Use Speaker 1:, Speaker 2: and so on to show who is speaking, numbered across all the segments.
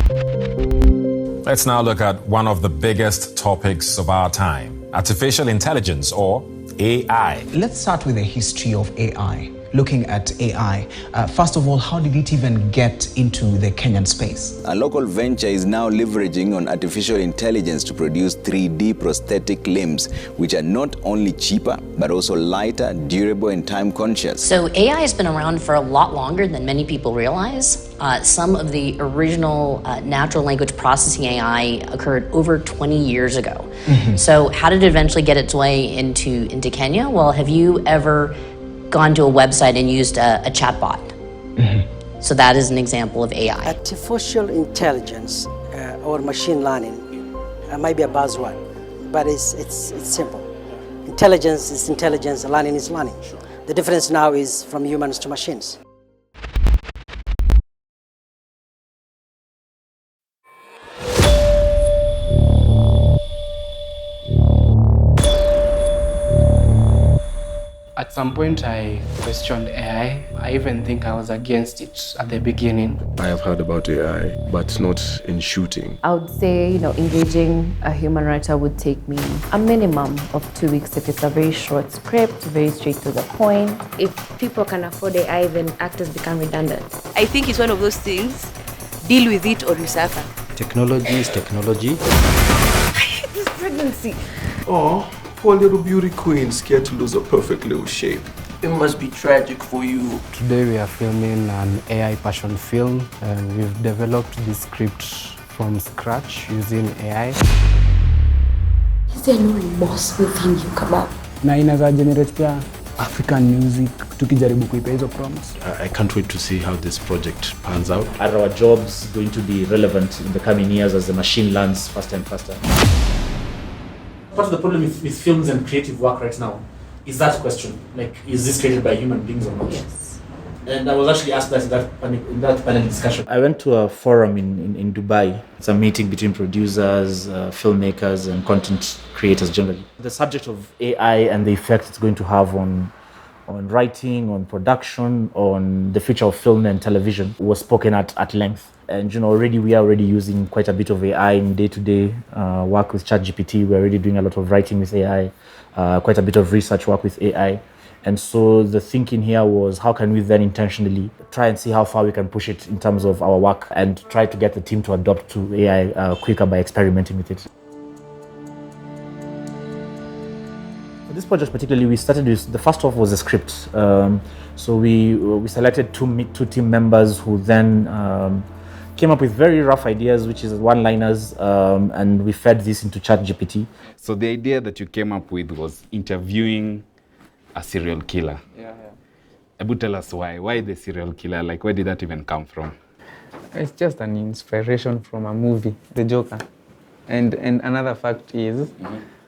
Speaker 1: Let's now look at one of the biggest topics of our time, artificial intelligence, or AI.
Speaker 2: Let's start with the history of AI. Looking at AI, first of all, how did it even get into the Kenyan space?
Speaker 3: A local venture is now leveraging on artificial intelligence to produce 3D prosthetic limbs, which are not only cheaper, but also lighter, durable, and time-conscious.
Speaker 4: So AI has been around for a lot longer than many people realize. Some of the original natural language processing AI occurred over 20 years ago. So how did it eventually get its way into Kenya? Well, have you ever gone to a website and used a chatbot? So that is an example of AI.
Speaker 5: Artificial intelligence or machine learning might be a buzzword, but it's simple. Intelligence is intelligence, learning is learning. The difference now is from humans to machines.
Speaker 6: At some point, I questioned AI. I even think I was against it at the beginning.
Speaker 7: I have heard about AI, but not in shooting.
Speaker 8: I would say, engaging a human writer would take me a minimum of 2 weeks if it's a very short script, very straight to the point.
Speaker 9: If people can afford AI, then actors become redundant.
Speaker 10: I think it's one of those things, deal with it or you suffer.
Speaker 11: Technology is technology.
Speaker 10: I hate this pregnancy.
Speaker 7: Oh. Poor little beauty queen scared to lose a perfect little shape.
Speaker 12: It must be tragic for you.
Speaker 6: Today we are filming an AI passion film, and we've developed this script from scratch using AI.
Speaker 9: Is there no remorse within you come up?
Speaker 6: Na inaweza generate pia African music tukijaribu kuipa hizo prompts.
Speaker 11: I can't wait to see how this project pans out.
Speaker 13: Are our jobs going to be relevant in the coming years as the machine learns faster and faster? Part of the problem with films and creative work right now is that question, like, is this created by human beings or not?
Speaker 9: Yes.
Speaker 13: And I was actually asked that in that panel discussion. I went to a forum in Dubai. It's a meeting between producers, filmmakers, and content creators generally. The subject of AI and the effect it's going to have on writing, on production, on the future of film and television was spoken at length. And we are already using quite a bit of AI in day-to-day work with ChatGPT. We're already doing a lot of writing with AI, quite a bit of research work with AI. And so the thinking here was, how can we then intentionally try and see how far we can push it in terms of our work and try to get the team to adopt to AI quicker by experimenting with it. For this project particularly, we started with, the first off was a script. So we selected two team members who then came up with very rough ideas, which is one-liners, and we fed this into ChatGPT.
Speaker 14: So the idea that you came up with was interviewing a serial killer.
Speaker 6: Yeah.
Speaker 14: Abu, tell us why. Why the serial killer? Like, where did that even come from?
Speaker 6: It's just an inspiration from a movie, The Joker. And another fact is,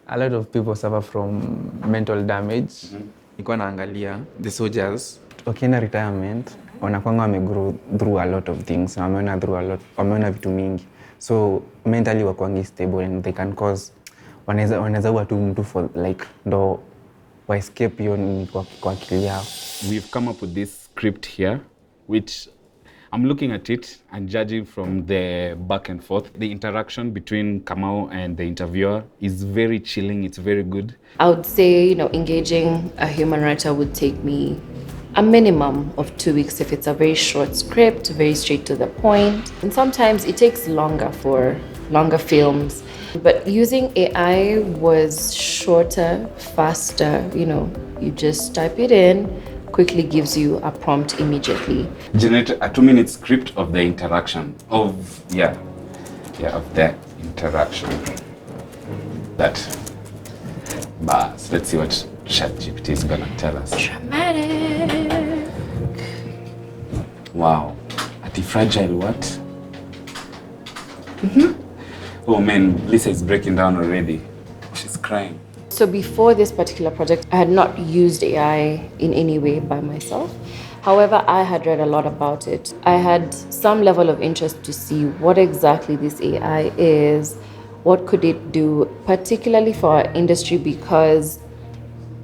Speaker 6: a lot of people suffer from mental damage.
Speaker 15: Nilikuwa naangalia the soldiers
Speaker 6: wakienda retirement, wanakuanga wamegrow through a lot of things. Wameona vitu mingi. So mentally wakuangi stable and they can cause, wanaweza kuwa tu mtu for like ndo wa escape hiyo ni kwa akili yao.
Speaker 14: We've come up with this script here, which I'm looking at it and judging from the back and forth. The interaction between Kamau and the interviewer is very chilling. It's very good.
Speaker 8: I would say, engaging a human writer would take me a minimum of 2 weeks if it's a very short script, very straight to the point. And sometimes it takes longer for longer films. But using AI was shorter, faster, you just type it in, quickly gives you a prompt immediately.
Speaker 14: Generate a 2-minute script of the interaction, of the interaction. But let's see what ChatGPT is gonna tell us.
Speaker 9: Dramatic.
Speaker 14: Wow. Anti-fragile what? Oh man, Lisa is breaking down already. She's crying.
Speaker 8: So before this particular project, I had not used AI in any way by myself. However, I had read a lot about it. I had some level of interest to see what exactly this AI is, what could it do, particularly for our industry, because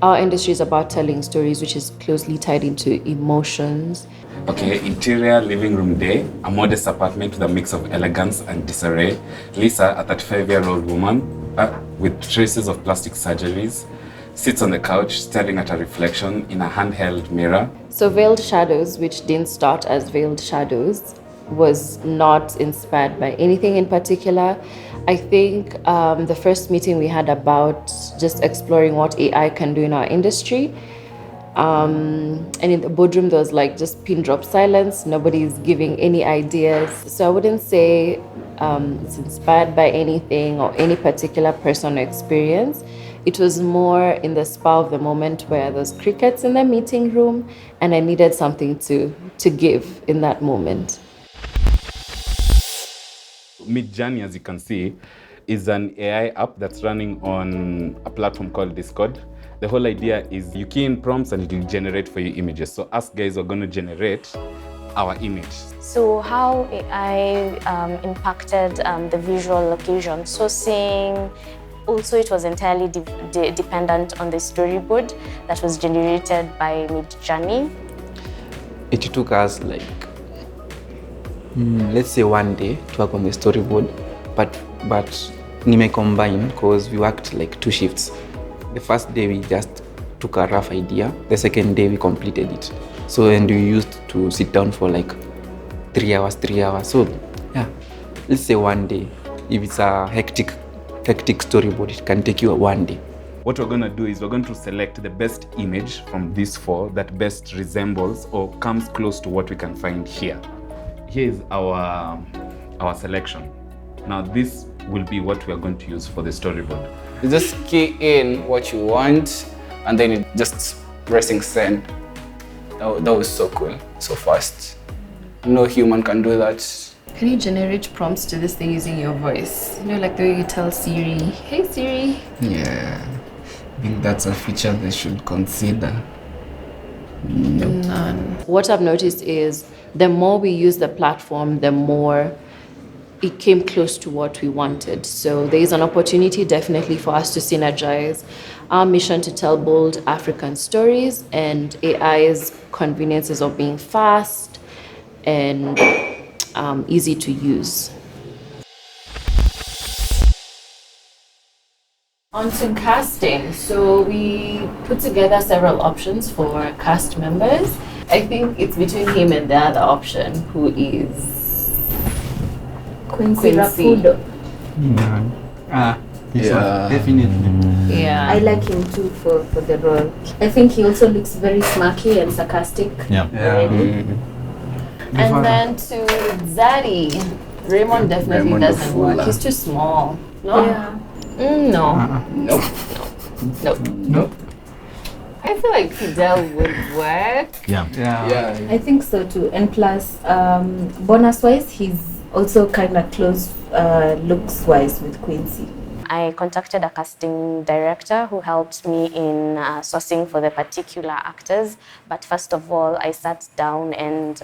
Speaker 8: our industry is about telling stories, which is closely tied into emotions.
Speaker 14: Okay, interior living room day, a modest apartment with a mix of elegance and disarray. Lisa, a 35-year-old woman with traces of plastic surgeries, sits on the couch staring at a reflection in a handheld mirror.
Speaker 8: So Veiled Shadows, which didn't start as Veiled Shadows, was not inspired by anything in particular. I think the first meeting we had about just exploring what AI can do in our industry. And in the boardroom, there was like just pin drop silence. Nobody's giving any ideas. So I wouldn't say it's inspired by anything or any particular person or experience. It was more in the spur of the moment where there's crickets in the meeting room and I needed something to give in that moment.
Speaker 14: Midjourney, as you can see, is an AI app that's running on a platform called Discord. The whole idea is you key in prompts and it will generate for you images. So us guys are going to generate our image.
Speaker 16: So how AI impacted the visual occasion, sourcing. Also, it was entirely dependent on the storyboard that was generated by Midjourney.
Speaker 6: It took us like, let's say 1 day to work on the storyboard, but Nime combined because we worked like 2 shifts. The first day we just took a rough idea. The second day we completed it. So and we used to sit down for like 3 hours. So yeah, let's say 1 day. If it's a hectic storyboard, it can take you 1 day.
Speaker 14: What we're going to do is we're going to select the best image from these 4 that best resembles or comes close to what we can find here. Here is our selection. Now this will be what we are going to use for the storyboard.
Speaker 17: You just key in what you want and then it just pressing send. That was so cool, so fast. No human can do that.
Speaker 8: Can you generate prompts to this thing using your voice? You know, like the way you tell Siri, hey Siri.
Speaker 17: Yeah, I think that's a feature they should consider. Nope.
Speaker 8: None. What I've noticed is the more we use the platform, the more it came close to what we wanted. So there is an opportunity definitely for us to synergize our mission to tell bold African stories and AI's conveniences of being fast and easy to use. On to casting. So we put together several options for cast members. I think it's between him and the other option, who is Quincy.
Speaker 6: Yeah,
Speaker 9: definitely.
Speaker 8: Yeah.
Speaker 9: I like him too for the role. I think he also looks very smirky and sarcastic.
Speaker 6: Yeah.
Speaker 8: And then to Zaddy, Raymond definitely doesn't work. He's too small. No?
Speaker 9: Yeah.
Speaker 8: No. Nope. I feel like Fidel would work.
Speaker 6: Yeah.
Speaker 9: I think so too. And plus, bonus-wise, he's also kind of close looks-wise with Quincy.
Speaker 16: I contacted a casting director who helped me in sourcing for the particular actors. But first of all, I sat down and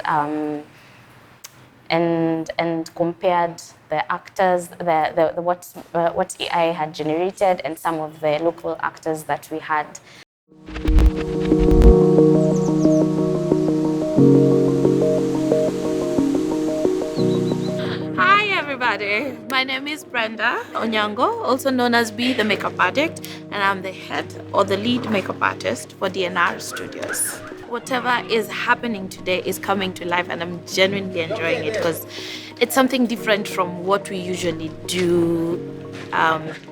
Speaker 16: compared the actors, what AI had generated, and some of the local actors that we had.
Speaker 18: Everybody, my name is Brenda Onyango, also known as B, the makeup addict, and I'm the head or the lead makeup artist for D&R Studios. Whatever is happening today is coming to life, and I'm genuinely enjoying it because it's something different from what we usually do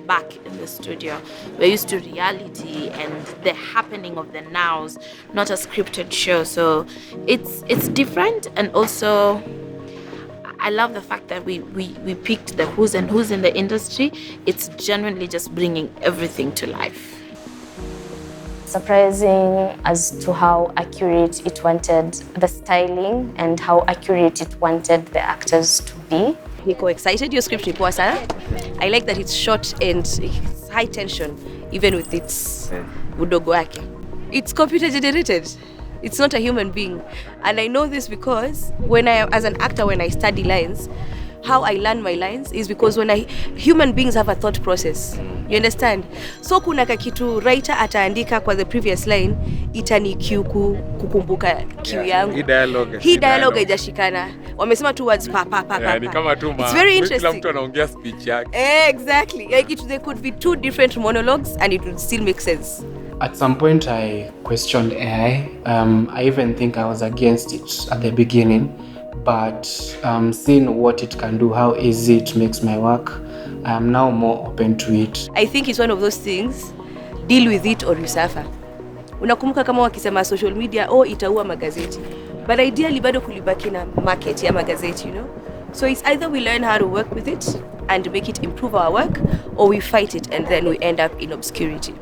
Speaker 18: back in the studio. We're used to reality and the happening of the nows, not a scripted show. So it's different, and also I love the fact that we picked the who's and who's in the industry. It's genuinely just bringing everything to life.
Speaker 16: Surprising as to how accurate it wanted the styling and how accurate it wanted the actors to be.
Speaker 10: Niko excited, your script ni poa sana. I like that it's short and it's high tension, even with its udogo wake. It's computer generated. It's not a human being. And I know this because as an actor, when I study lines, how I learn my lines is because human beings have a thought process. You understand? So kuna kakitu writer ataandika kwa the previous line itani kukumbuka kiu yangu. Hii dialogue haijashikana. Wamesema two words pa.
Speaker 19: Ni kama tu
Speaker 10: It's very interesting.
Speaker 19: Kila mtu anaongea speech yake.
Speaker 10: Exactly. Like there could be two different monologues and it would still make sense.
Speaker 20: At some point I questioned AI. I even think I was against it at the beginning. But seeing what it can do, how easy it makes my work, I am now more open to it.
Speaker 10: I think it's one of those things, deal with it or you suffer. Unakumbuka kama wakisema social media, itaua magazeti. But ideally bado kulibaki na market ya magazeti, you know? So it's either we learn how to work with it and make it improve our work, or we fight it and then we end up in obscurity.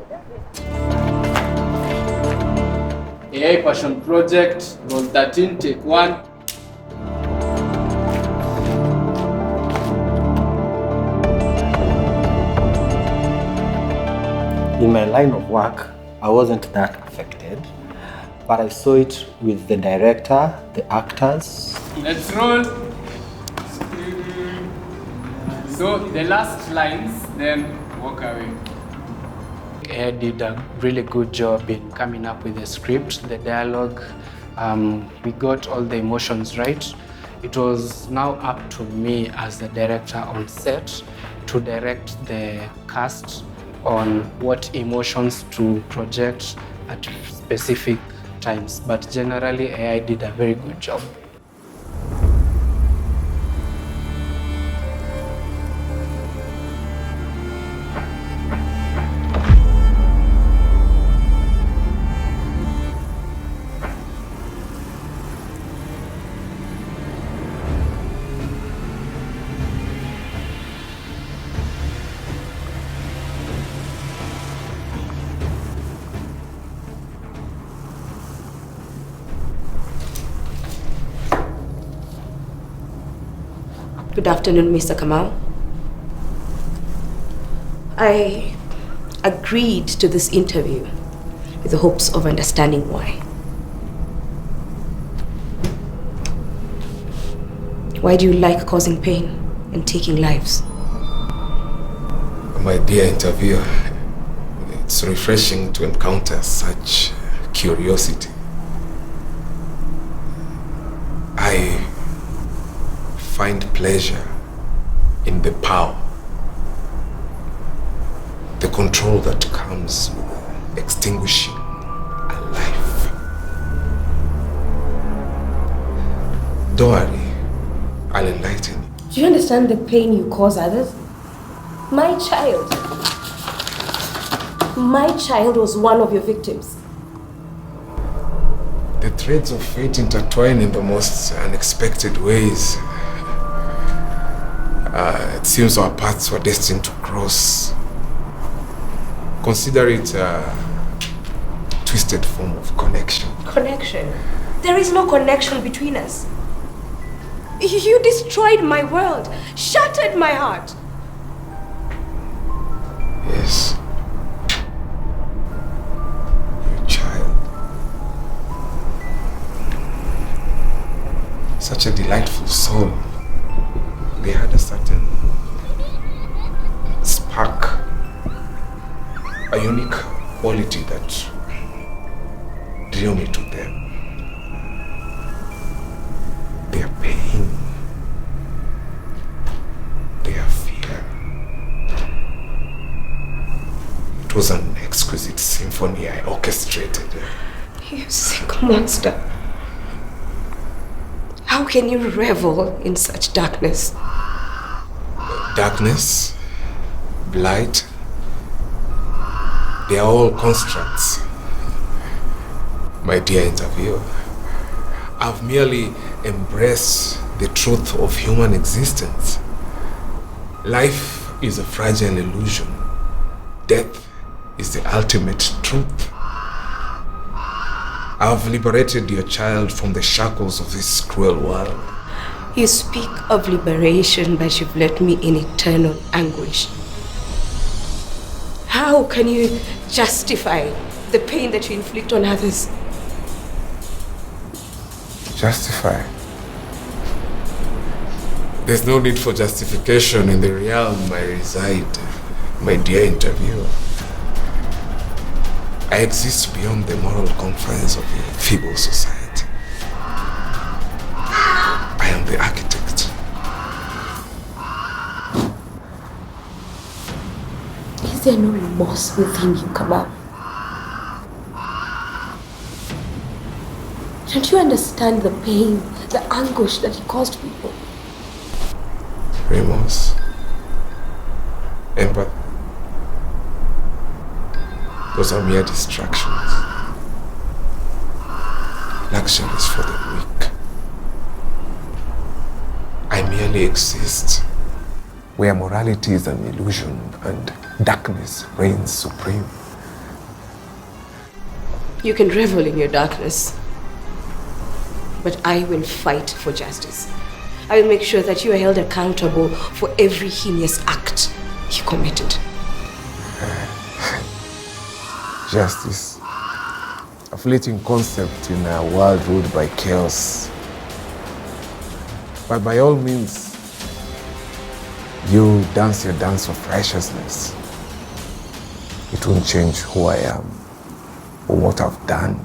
Speaker 17: AI Passion Project, Role 13, Take 1.
Speaker 21: In my line of work, I wasn't that affected, but I saw it with the director, the actors.
Speaker 17: Let's roll. So the last lines, then walk away.
Speaker 20: AI did a really good job in coming up with the script, the dialogue. We got all the emotions right. It was now up to me as the director on set to direct the cast on what emotions to project at specific times. But generally, AI did a very good job.
Speaker 10: Good afternoon, Mr. Kamau. I agreed to this interview with the hopes of understanding why. Why do you like causing pain and taking lives?
Speaker 22: My dear interviewer, it's refreshing to encounter such curiosity. I find pleasure in the power, the control that comes with extinguishing a life. Don't worry, I'll enlighten you.
Speaker 10: Do you understand the pain you cause others? My child was one of your victims.
Speaker 22: The threads of fate intertwine in the most unexpected ways. It seems our paths were destined to cross. Consider it a twisted form of connection.
Speaker 10: Connection? There is no connection between us. You destroyed my world, shattered my heart.
Speaker 22: Yes. Your child. Such a delightful soul. They had a certain spark, a unique quality that drew me to them. Their pain, their fear. It was an exquisite symphony I orchestrated.
Speaker 10: You sick monster. How can you revel in such darkness?
Speaker 22: Darkness, blight, they are all constructs. My dear interviewer, I've merely embraced the truth of human existence. Life is a fragile illusion. Death is the ultimate truth. I have liberated your child from the shackles of this cruel world.
Speaker 10: You speak of liberation, but you've left me in eternal anguish. How can you justify the pain that you inflict on others?
Speaker 22: Justify? There's no need for justification in the realm I reside. My dear interviewer, I exist beyond the moral confines of a feeble society. I am the architect.
Speaker 8: Is there no remorse within you, Kamau? Don't you understand the pain, the anguish that it caused people?
Speaker 22: Remorse. Empathy. Those are mere distractions. Luxuries for the weak. I merely exist where morality is an illusion and darkness reigns supreme.
Speaker 10: You can revel in your darkness, but I will fight for justice. I will make sure that you are held accountable for every heinous act you committed.
Speaker 22: Justice, a fleeting concept in a world ruled by chaos. But by all means, you dance your dance of righteousness. It won't change who I am or what I've done.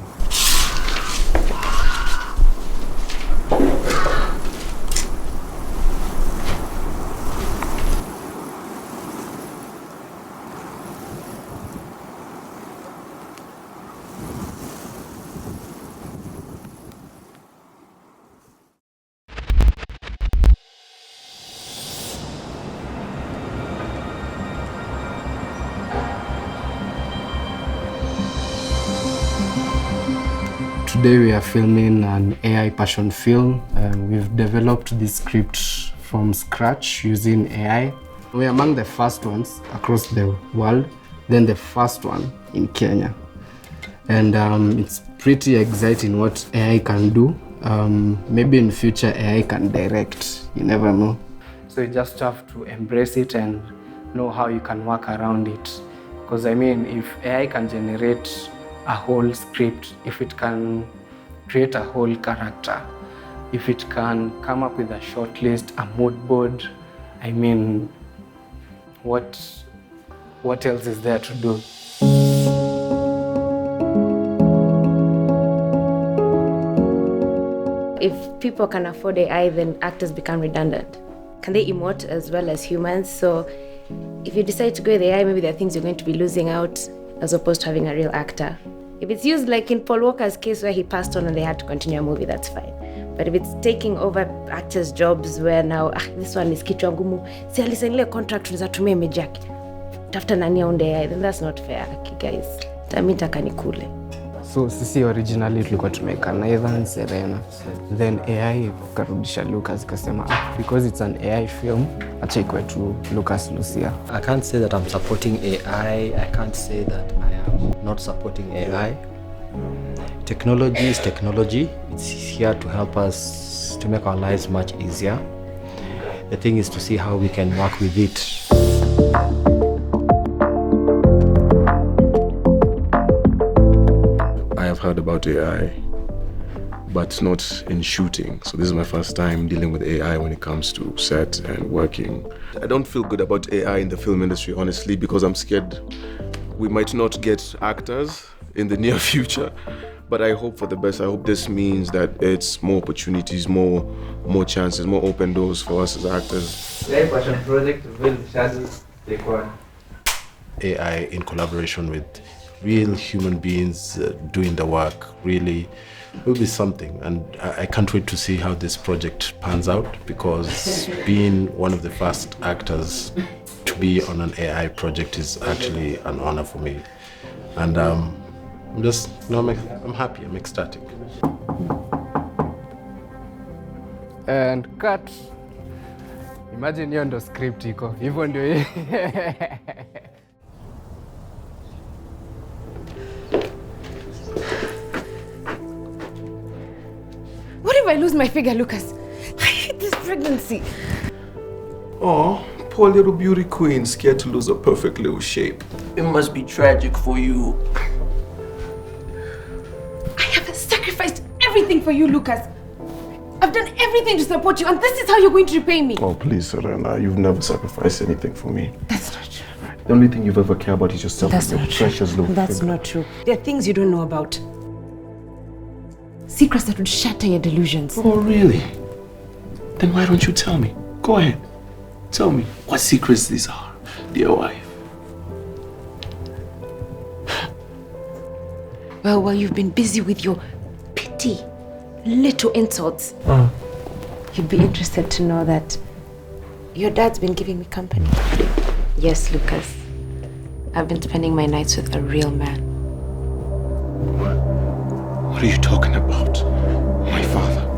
Speaker 20: Today we are filming an AI passion film. We've developed this script from scratch using AI. We're among the first ones across the world, then the first one in Kenya. And it's pretty exciting what AI can do. Maybe in future AI can direct, you never know. So you just have to embrace it and know how you can work around it. Because I mean, if AI can generate a whole script, if it can create a whole character, if it can come up with a short list, a mood board, I mean, what else is there to do?
Speaker 8: If people can afford AI, then actors become redundant. Can they emote as well as humans? So if you decide to go with AI, maybe there are things you're going to be losing out as opposed to having a real actor. If it's used like in Paul Walker's case where he passed on and they had to continue a movie, that's fine. But if it's taking over actors' jobs where now, this one is kichwa ngumu, si alisainilia contract unaweza tumia image yake, tafuta nani aunde AI, then that's not fair, guys. Tami taka nikule.
Speaker 6: So sisi originally tulikuwa tumeka Nathan Serena. Then AI karudisha Lucas kasema because it's an AI film, acha ikwe tu Lucas Lucia.
Speaker 21: I can't say that I'm supporting AI. I can't say that I am not supporting AI. Technology is technology. It's here to help us to make our lives much easier. The thing is to see how we can work with it.
Speaker 7: I have heard about AI, but not in shooting. So this is my first time dealing with AI when it comes to set and working. I don't feel good about AI in the film industry, honestly, because I'm scared we might not get actors in the near future. But I hope for the best. I hope this means that it's more opportunities, more chances, more open doors for us as actors.
Speaker 1: AI passion project will take one.
Speaker 11: AI in collaboration with real human beings doing the work really will be something, and I can't wait to see how this project pans out, because being one of the first actors to be on an AI project is actually an honor for me, and I'm happy, I'm ecstatic.
Speaker 6: And cut. Imagine hiyo ndo script iko hivyo ndio.
Speaker 8: What if I lose my figure, Lucas? I hate this pregnancy.
Speaker 7: Oh, poor little beauty queen, scared to lose a perfect little shape.
Speaker 12: It must be tragic for you.
Speaker 8: I have sacrificed everything for you, Lucas. I've done everything to support you, and this is how you're going to repay me.
Speaker 7: Oh, please, Serena, you've never sacrificed anything for me.
Speaker 8: That's not true.
Speaker 7: The only thing you've ever cared about is yourself.
Speaker 2: That's
Speaker 7: Your
Speaker 2: not true.
Speaker 7: precious little
Speaker 2: That's
Speaker 7: figure.
Speaker 2: not true. There are things you don't know about. Secrets that would shatter your delusions.
Speaker 11: Oh, really? Then why don't you tell me? Go ahead. Tell me what secrets these are, dear wife.
Speaker 2: Well, while you've been busy with your petty little insults, you'd be interested to know that your dad's been giving me company.
Speaker 8: Yes, Lucas. I've been spending my nights with a real man.
Speaker 11: What are you talking about? My father.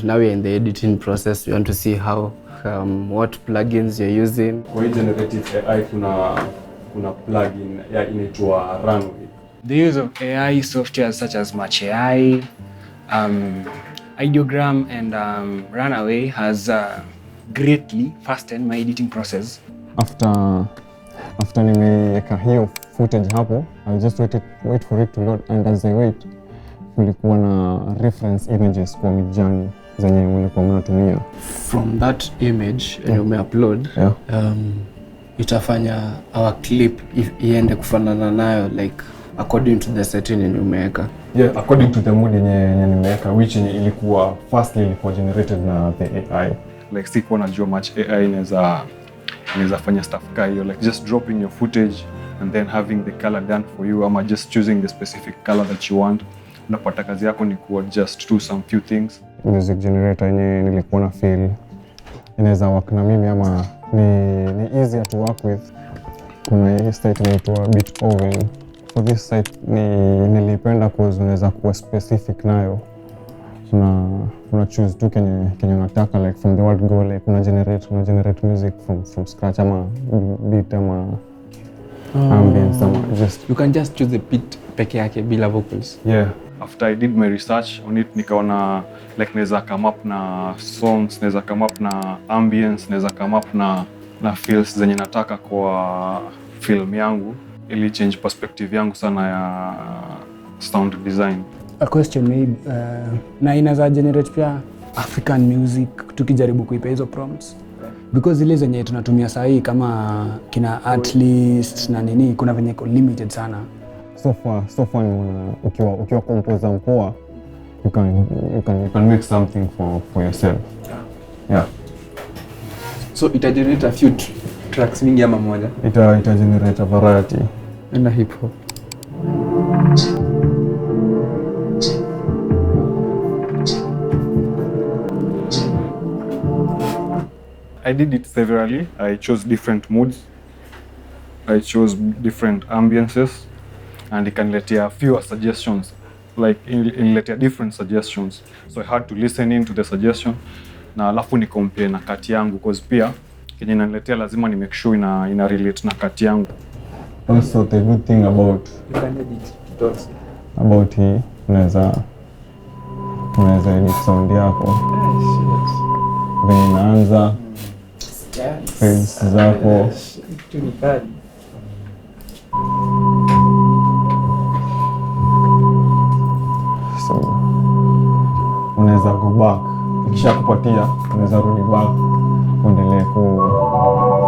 Speaker 20: Now we're in the editing process. We want to see how, what plugins you're using.
Speaker 19: Kwa hii generative AI kuna plugin inaitwa Runway.
Speaker 23: The use of AI software such as Match AI, Ideogram and Runaway has greatly fastened my editing process.
Speaker 19: After nimeweka hiyo footage hapo, I'll just wait for it to load, and as I wait, kulikuwa na reference images kwa Midjourney zenye ulikuwa unatumia.
Speaker 20: From that image you umeupload, itafanya our clip iende kufanana nayo, like according to the setting yenye umeweka.
Speaker 19: Yeah, according to the mood yenye nimeweka, which ilikuwa firstly ilikuwa generated na the AI. Like sikuwa najua much AI inaweza fanya stuff ka hiyo, like just dropping your footage and then having the color done for you, ama just choosing the specific color that you want. Unapata kazi yako ni ku adjust to some few things. Music generator yenye nilikuwa na feel inaweza work na mimi, ama ni easier to work with. Kuna hii site inaitwa Beethoven. For this site nilipenda cause unaweza kuwa specific nayo. Una choose tu kenye unataka, like from the word go, like una generate music from scratch, ama beat, ama ambience, ama just
Speaker 6: You can just choose the beat peke yake bila vocals.
Speaker 19: Yeah. After I did my research on it, nikaona like naweza come up na songs, naweza come up na ambience, naweza come up na feels zenye nataka kwa film yangu, ili change perspective yangu sana ya sound design.
Speaker 24: A question maybe, na inaweza generate pia African music tukijaribu kuipa hizo prompts, because zile zenye tunatumia saa hii kama kina Artist na nini, kuna venye iko limited sana.
Speaker 19: So far ukiwa composer mpoa, you can make something for yourself. Yeah.
Speaker 6: So ita generate a few tracks mingi ama moja?
Speaker 19: Ita generate a variety.
Speaker 6: And a hip hop.
Speaker 19: I did it severally. I chose different moods. I chose different ambiences, and it can let you fewer suggestions. Like in let you different suggestions. So I had to listen in to the suggestion. Na alafu ni compare na kati yangu, because pia kenye inaniletea lazima ni make sure ina relate na kati yangu. Also the good thing about hii unaweza edit sound yako. Venye inaanza fades zako. So unaweza go back, ikishakupatia unaweza rudi back uendelee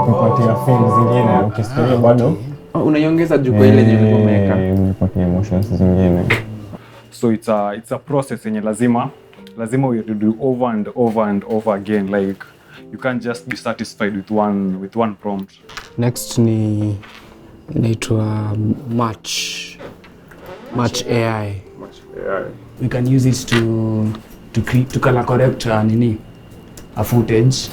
Speaker 19: kupatia feelings zingine, ukisikia bado
Speaker 6: unaiongeza juu kwa ile yenye umeweka,
Speaker 19: unapatia emotions zingine. So it's a process yenye lazima we do over and over again. Like you can't just be satisfied with one prompt.
Speaker 20: Next ni inaitwa Match AI.
Speaker 24: We can use it to color correct a footage.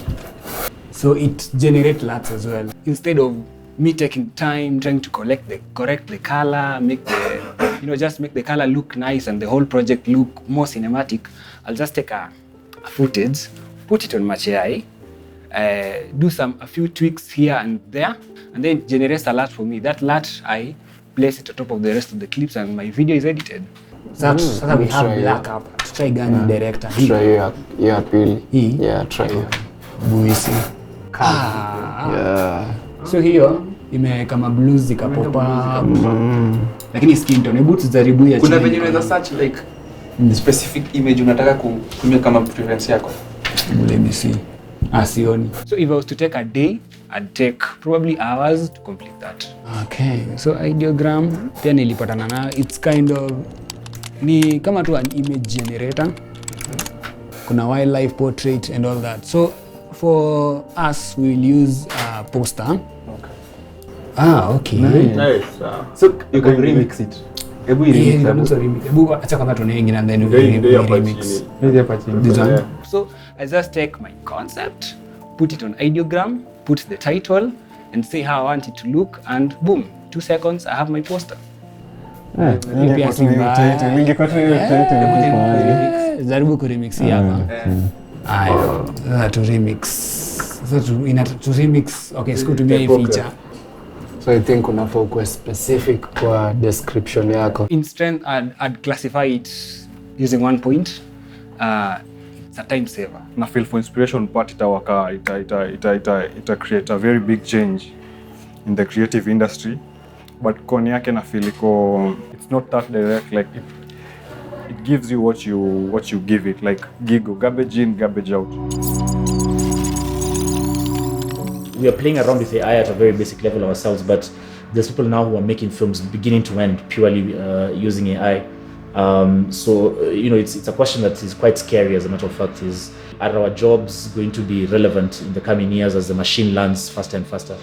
Speaker 24: So it generates LUTs as well. Instead of me taking time trying to correct the color, make the just make the color look nice and the whole project look more cinematic, I'll just take a footage, put it on Match AI, do a few tweaks here and there, and then it generates a LUT for me. That LUT I place it on top of the rest of the clips and my video is edited. Sasa we have black up. Try gani director.
Speaker 6: Try ya pili. Yeah, try ya. Buisi. Yeah.
Speaker 24: So hiyo imeweka blues zikapopa. Lakini skin tone, hebu tujaribu ya.
Speaker 15: Kuna venye unaweza search like the specific image unataka kutumia kama preference yako.
Speaker 24: Let me see. Sioni. So if I was to take a day, I'd take probably hours to complete that. Okay. So ideogram pia nilipatana na, it's kind of ni kama tu an image generator. Kuna wildlife portrait and all that. So for us we will use a poster. Okay. Okay.
Speaker 15: Nice. So you can remix it. Ebu
Speaker 24: remix. Ebu acha kwanza tuone ingine and then we remix. This one. So I just take my concept, put it on ideogram, put the title and say how I want it to look and boom, 2 seconds I have my poster. Jaribu kuremix hapa. Ayo, to remix. To remix. Okay, sikutumia hii feature.
Speaker 21: So I think unafaa kuwa specific kwa description yako.
Speaker 24: In strength, I'd classify it using 1 point. It's a time saver.
Speaker 19: Na feel for inspiration part ita create a very big change in the creative industry. But koni yake na feel it's not that direct, like it gives you what you give it, like Gigo, garbage in, garbage out.
Speaker 3: We are playing around with AI at a very basic level ourselves, but there's people now who are making films beginning to end purely using AI. It's a question that is quite scary, as a matter of fact. Are our jobs going to be relevant in the coming years as the machine learns faster and faster?